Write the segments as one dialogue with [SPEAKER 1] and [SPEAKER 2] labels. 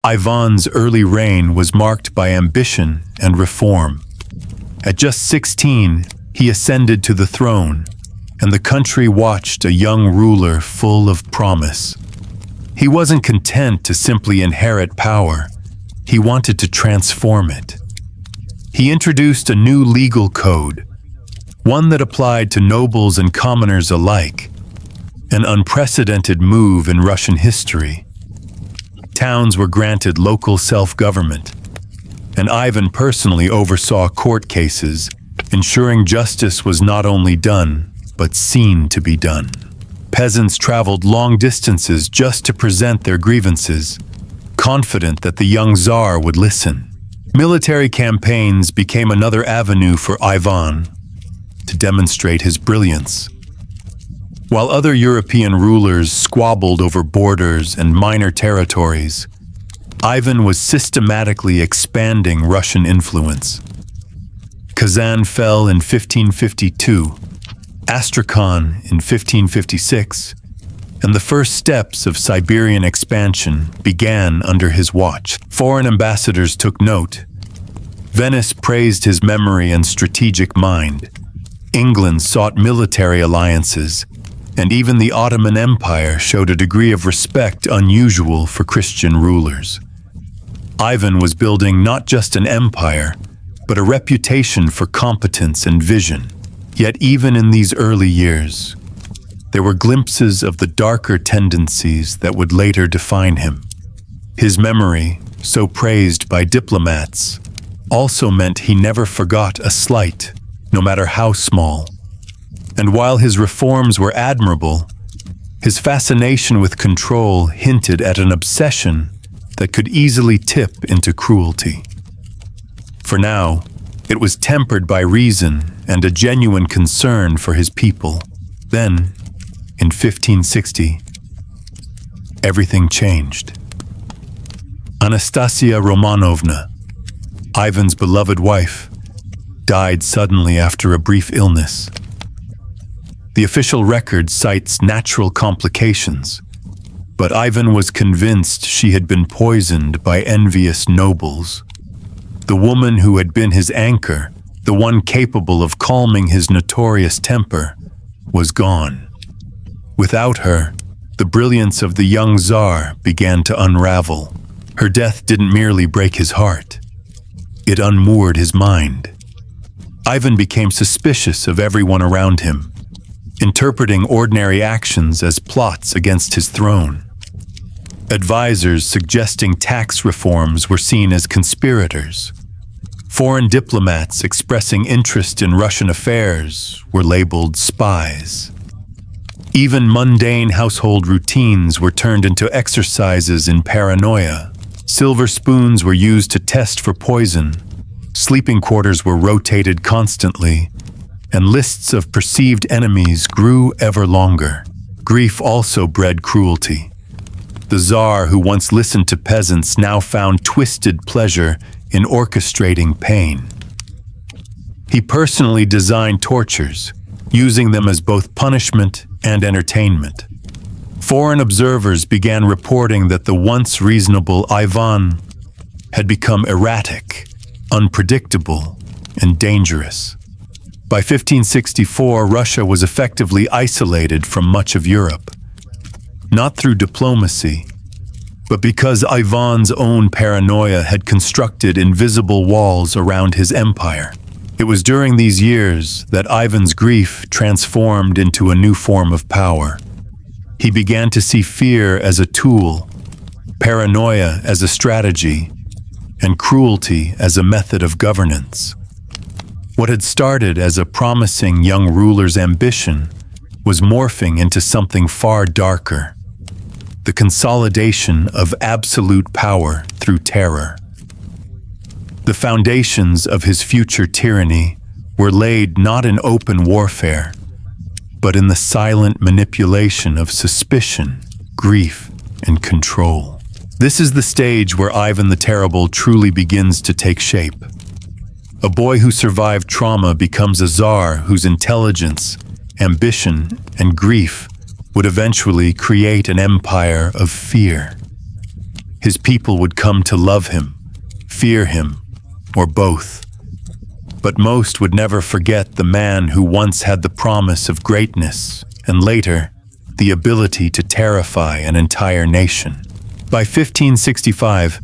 [SPEAKER 1] Ivan's early reign was marked by ambition and reform. At just 16, he ascended to the throne, and the country watched a young ruler full of promise. He wasn't content to simply inherit power. He wanted to transform it. He introduced a new legal code, one that applied to nobles and commoners alike, an unprecedented move in Russian history. Towns were granted local self-government, and Ivan personally oversaw court cases, ensuring justice was not only done, but seen to be done. Peasants traveled long distances just to present their grievances, confident that the young Tsar would listen. Military campaigns became another avenue for Ivan to demonstrate his brilliance. While other European rulers squabbled over borders and minor territories, Ivan was systematically expanding Russian influence. Kazan fell in 1552, Astrakhan in 1556, and the first steps of Siberian expansion began under his watch. Foreign ambassadors took note. Venice praised his memory and strategic mind. England sought military alliances, and even the Ottoman Empire showed a degree of respect unusual for Christian rulers. Ivan was building not just an empire, but a reputation for competence and vision. Yet even in these early years, there were glimpses of the darker tendencies that would later define him. His memory, so praised by diplomats, also meant he never forgot a slight, no matter how small. And while his reforms were admirable, his fascination with control hinted at an obsession that could easily tip into cruelty. For now, it was tempered by reason and a genuine concern for his people. Then, in 1560, everything changed. Anastasia Romanovna, Ivan's beloved wife, died suddenly after a brief illness. The official record cites natural complications, but Ivan was convinced she had been poisoned by envious nobles. The woman who had been his anchor, the one capable of calming his notorious temper, was gone. Without her, the brilliance of the young Tsar began to unravel. Her death didn't merely break his heart. It unmoored his mind. Ivan became suspicious of everyone around him, interpreting ordinary actions as plots against his throne. Advisors suggesting tax reforms were seen as conspirators. Foreign diplomats expressing interest in Russian affairs were labeled spies. Even mundane household routines were turned into exercises in paranoia. Silver spoons were used to test for poison. Sleeping quarters were rotated constantly, and lists of perceived enemies grew ever longer. Grief also bred cruelty. The Tsar, who once listened to peasants, now found twisted pleasure in orchestrating pain. He personally designed tortures, using them as both punishment and entertainment. Foreign observers began reporting that the once reasonable Ivan had become erratic, unpredictable, and dangerous. By 1564, Russia was effectively isolated from much of Europe, not through diplomacy, but because Ivan's own paranoia had constructed invisible walls around his empire. It was during these years that Ivan's grief transformed into a new form of power. He began to see fear as a tool, paranoia as a strategy, and cruelty as a method of governance. What had started as a promising young ruler's ambition was morphing into something far darker: the consolidation of absolute power through terror. The foundations of his future tyranny were laid not in open warfare, but in the silent manipulation of suspicion, grief, and control. This is the stage where Ivan the Terrible truly begins to take shape. A boy who survived trauma becomes a Tsar whose intelligence, ambition, and grief would eventually create an empire of fear. His people would come to love him, fear him, or both. But most would never forget the man who once had the promise of greatness and later the ability to terrify an entire nation. By 1565,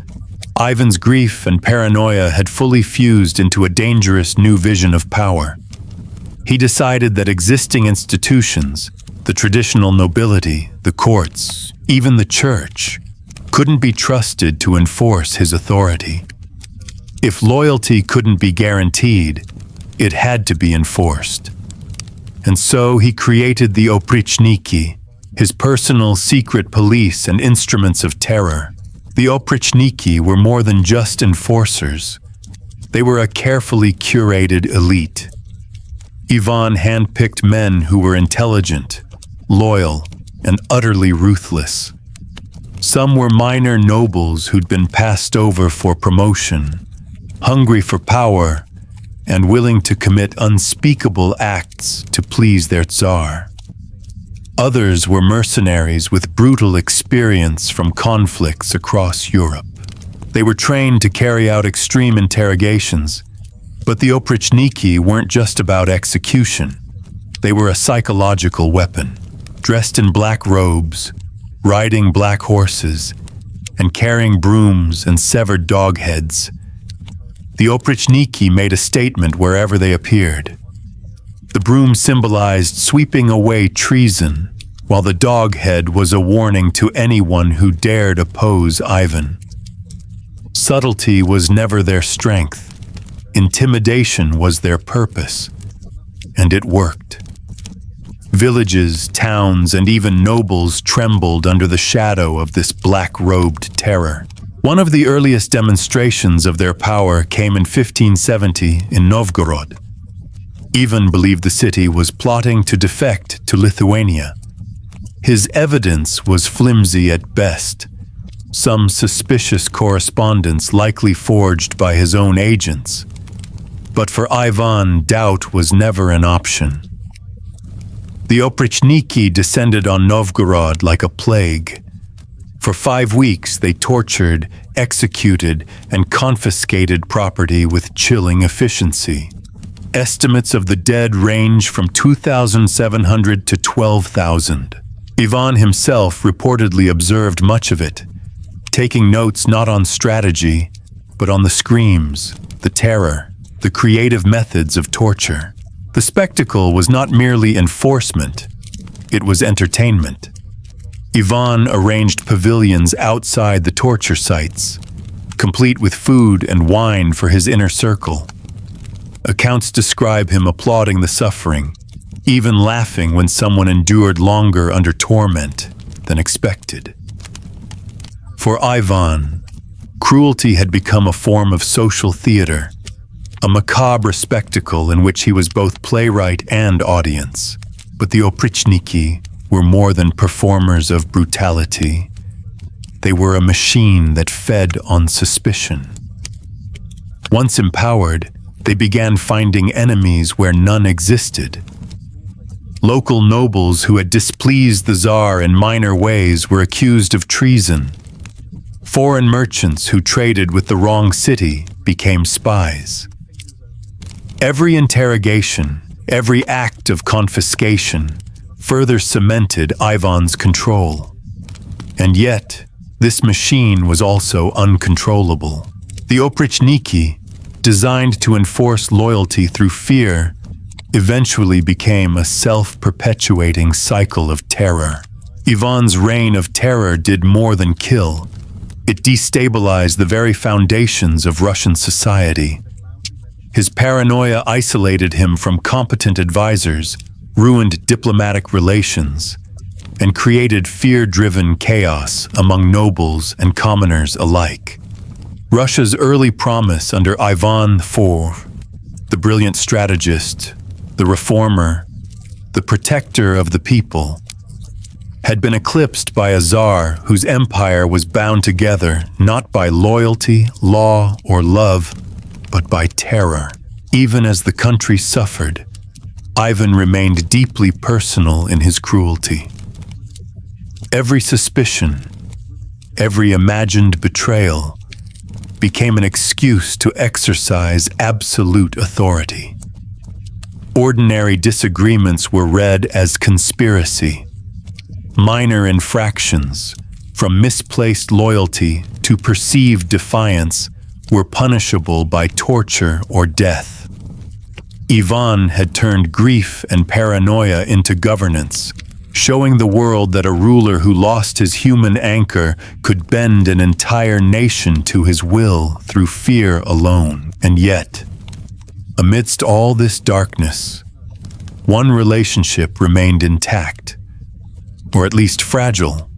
[SPEAKER 1] Ivan's grief and paranoia had fully fused into a dangerous new vision of power. He decided that existing institutions, the traditional nobility, the courts, even the church, couldn't be trusted to enforce his authority. If loyalty couldn't be guaranteed, it had to be enforced. And so he created the oprichniki, his personal secret police and instruments of terror. The oprichniki were more than just enforcers. They were a carefully curated elite. Ivan handpicked men who were intelligent, loyal, and utterly ruthless. Some were minor nobles who'd been passed over for promotion, hungry for power, and willing to commit unspeakable acts to please their tsar. Others were mercenaries with brutal experience from conflicts across Europe. They were trained to carry out extreme interrogations, but the oprichniki weren't just about execution. They were a psychological weapon, dressed in black robes, riding black horses, and carrying brooms and severed dog heads. The oprichniki made a statement wherever they appeared. The broom symbolized sweeping away treason, while the dog head was a warning to anyone who dared oppose Ivan. Subtlety was never their strength. Intimidation was their purpose, and it worked. Villages, towns, and even nobles trembled under the shadow of this black-robed terror. One of the earliest demonstrations of their power came in 1570 in Novgorod. Ivan believed the city was plotting to defect to Lithuania. His evidence was flimsy at best, some suspicious correspondence likely forged by his own agents. But for Ivan, doubt was never an option. The oprichniki descended on Novgorod like a plague. For 5 weeks, they tortured, executed, and confiscated property with chilling efficiency. Estimates of the dead range from 2,700 to 12,000. Ivan himself reportedly observed much of it, taking notes not on strategy, but on the screams, the terror, the creative methods of torture. The spectacle was not merely enforcement, it was entertainment. Ivan arranged pavilions outside the torture sites, complete with food and wine for his inner circle. Accounts describe him applauding the suffering, even laughing when someone endured longer under torment than expected. For Ivan, cruelty had become a form of social theater, a macabre spectacle in which he was both playwright and audience. But the oprichniki were more than performers of brutality. They were a machine that fed on suspicion. Once empowered, they began finding enemies where none existed. Local nobles who had displeased the Tsar in minor ways were accused of treason. Foreign merchants who traded with the wrong city became spies. Every interrogation, every act of confiscation, further cemented Ivan's control. And yet, this machine was also uncontrollable. The oprichniki, designed to enforce loyalty through fear, eventually became a self-perpetuating cycle of terror. Ivan's reign of terror did more than kill. It destabilized the very foundations of Russian society. His paranoia isolated him from competent advisors, ruined diplomatic relations, and created fear-driven chaos among nobles and commoners alike. Russia's early promise under Ivan IV, the brilliant strategist, the reformer, the protector of the people, had been eclipsed by a Tsar whose empire was bound together not by loyalty, law, or love, but by terror. Even as the country suffered, Ivan remained deeply personal in his cruelty. Every suspicion, every imagined betrayal became an excuse to exercise absolute authority. Ordinary disagreements were read as conspiracy. Minor infractions, from misplaced loyalty to perceived defiance, were punishable by torture or death. Ivan had turned grief and paranoia into governance, showing the world that a ruler who lost his human anchor could bend an entire nation to his will through fear alone. And yet, amidst all this darkness, one relationship remained intact, or at least fragile.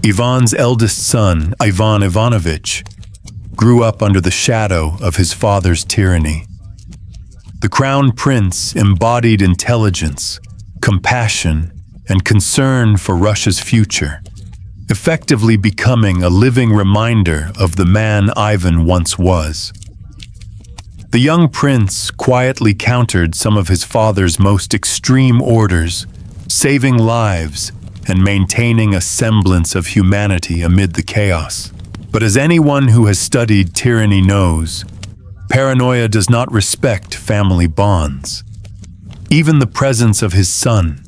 [SPEAKER 1] Ivan's eldest son, Ivan Ivanovich, grew up under the shadow of his father's tyranny. The crown prince embodied intelligence, compassion, and concern for Russia's future, effectively becoming a living reminder of the man Ivan once was. The young prince quietly countered some of his father's most extreme orders, saving lives and maintaining a semblance of humanity amid the chaos. But as anyone who has studied tyranny knows, paranoia does not respect family bonds. Even the presence of his son,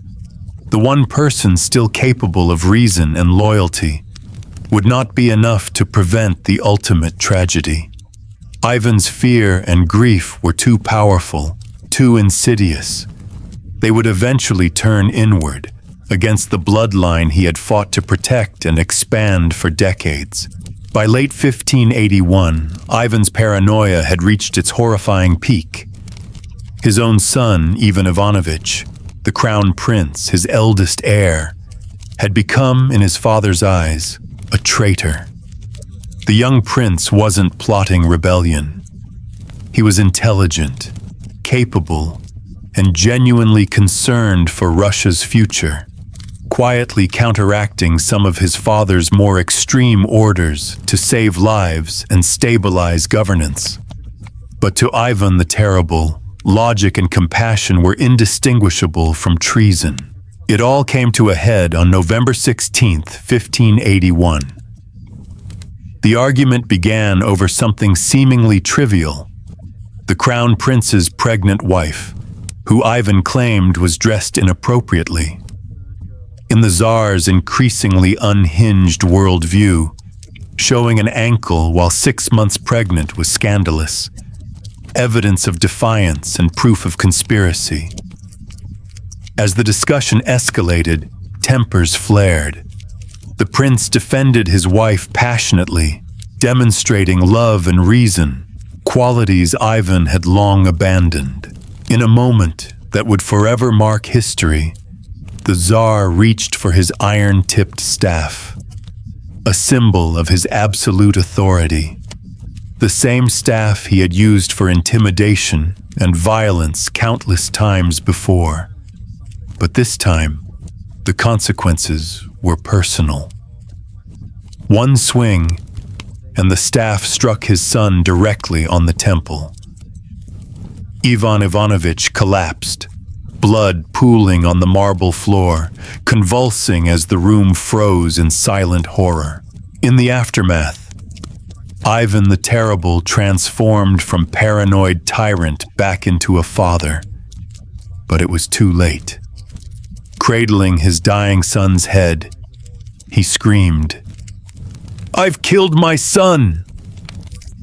[SPEAKER 1] the one person still capable of reason and loyalty, would not be enough to prevent the ultimate tragedy. Ivan's fear and grief were too powerful, too insidious. They would eventually turn inward, against the bloodline he had fought to protect and expand for decades. By late 1581, Ivan's paranoia had reached its horrifying peak. His own son, Ivan Ivanovich, the crown prince, his eldest heir, had become, in his father's eyes, a traitor. The young prince wasn't plotting rebellion. He was intelligent, capable, and genuinely concerned for Russia's future, quietly counteracting some of his father's more extreme orders to save lives and stabilize governance. But to Ivan the Terrible, logic and compassion were indistinguishable from treason. It all came to a head on November 16, 1581. The argument began over something seemingly trivial: the crown prince's pregnant wife, who Ivan claimed was dressed inappropriately. In the Tsar's increasingly unhinged worldview, showing an ankle while 6 months pregnant was scandalous, evidence of defiance and proof of conspiracy. As the discussion escalated, tempers flared. The prince defended his wife passionately, demonstrating love and reason, qualities Ivan had long abandoned. In a moment that would forever mark history, the Tsar reached for his iron-tipped staff, a symbol of his absolute authority, the same staff he had used for intimidation and violence countless times before. But this time, the consequences were personal. One swing, and the staff struck his son directly on the temple. Ivan Ivanovich collapsed, blood pooling on the marble floor, convulsing as the room froze in silent horror. In the aftermath, Ivan the Terrible transformed from paranoid tyrant back into a father. But it was too late. Cradling his dying son's head, he screamed, "I've killed my son!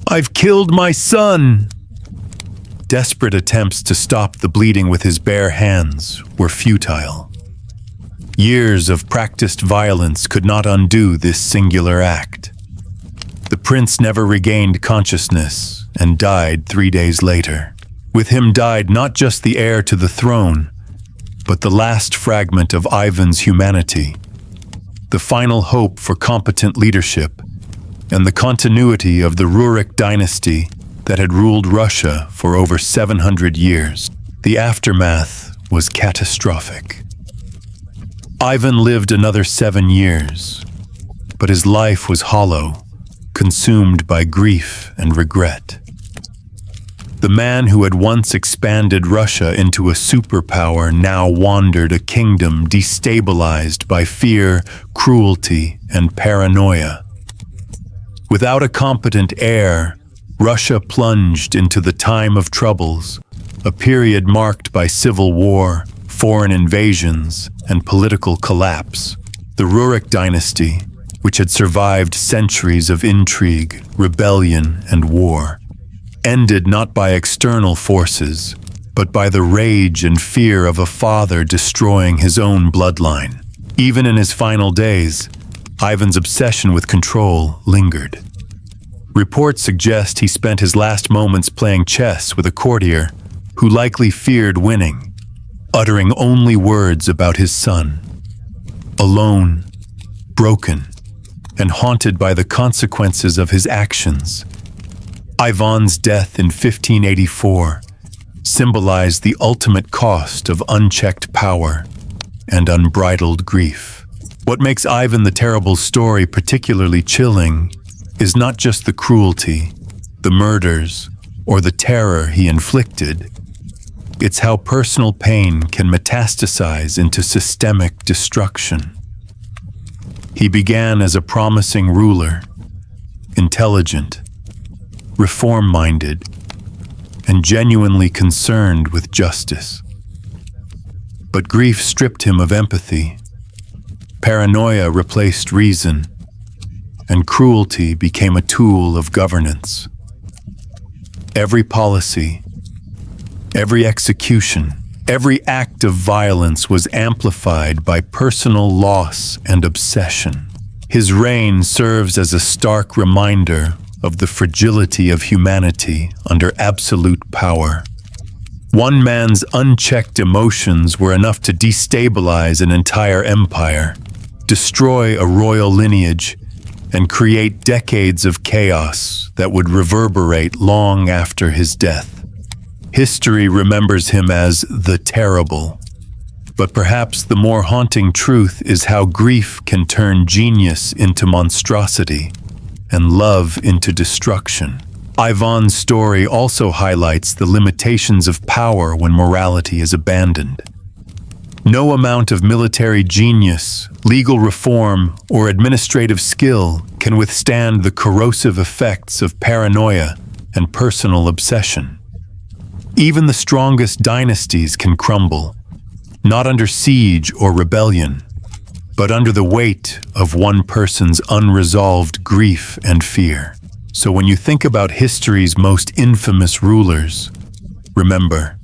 [SPEAKER 1] I've killed my son!" Desperate attempts to stop the bleeding with his bare hands were futile. Years of practiced violence could not undo this singular act. The prince never regained consciousness and died 3 days later. With him died not just the heir to the throne, but the last fragment of Ivan's humanity, the final hope for competent leadership, and the continuity of the Rurik dynasty that had ruled Russia for over 700 years. The aftermath was catastrophic. Ivan lived another 7 years, but his life was hollow, consumed by grief and regret. The man who had once expanded Russia into a superpower now wandered a kingdom destabilized by fear, cruelty, and paranoia. Without a competent heir, Russia plunged into the time of troubles, a period marked by civil war, foreign invasions, and political collapse. The Rurik dynasty, which had survived centuries of intrigue, rebellion, and war, ended not by external forces, but by the rage and fear of a father destroying his own bloodline. Even in his final days, Ivan's obsession with control lingered. Reports suggest he spent his last moments playing chess with a courtier who likely feared winning, uttering only words about his son. Alone, broken, and haunted by the consequences of his actions, Ivan's death in 1584 symbolized the ultimate cost of unchecked power and unbridled grief. What makes Ivan the Terrible's story particularly chilling is not just the cruelty, the murders, or the terror he inflicted. It's how personal pain can metastasize into systemic destruction. He began as a promising ruler, intelligent, reform-minded, and genuinely concerned with justice. But grief stripped him of empathy. Paranoia replaced reason, and cruelty became a tool of governance. Every policy, every execution, every act of violence was amplified by personal loss and obsession. His reign serves as a stark reminder of the fragility of humanity under absolute power. One man's unchecked emotions were enough to destabilize an entire empire, destroy a royal lineage, and create decades of chaos that would reverberate long after his death. History remembers him as the Terrible, but perhaps the more haunting truth is how grief can turn genius into monstrosity and love into destruction. Ivan's story also highlights the limitations of power when morality is abandoned. No amount of military genius, legal reform, or administrative skill can withstand the corrosive effects of paranoia and personal obsession. Even the strongest dynasties can crumble, not under siege or rebellion, but under the weight of one person's unresolved grief and fear. So when you think about history's most infamous rulers, remember,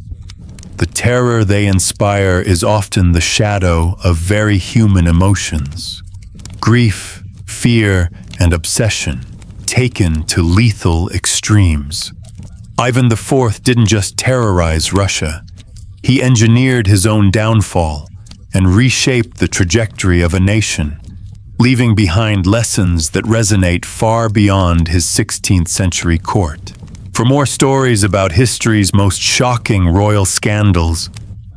[SPEAKER 1] the terror they inspire is often the shadow of very human emotions. Grief, fear, and obsession, taken to lethal extremes. Ivan IV didn't just terrorize Russia, he engineered his own downfall and reshaped the trajectory of a nation, leaving behind lessons that resonate far beyond his 16th century court. For more stories about history's most shocking royal scandals,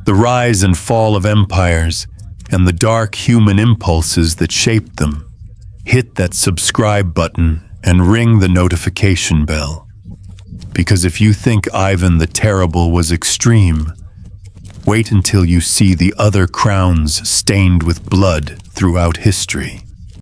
[SPEAKER 1] the rise and fall of empires, and the dark human impulses that shaped them, hit that subscribe button and ring the notification bell. Because if you think Ivan the Terrible was extreme, wait until you see the other crowns stained with blood throughout history.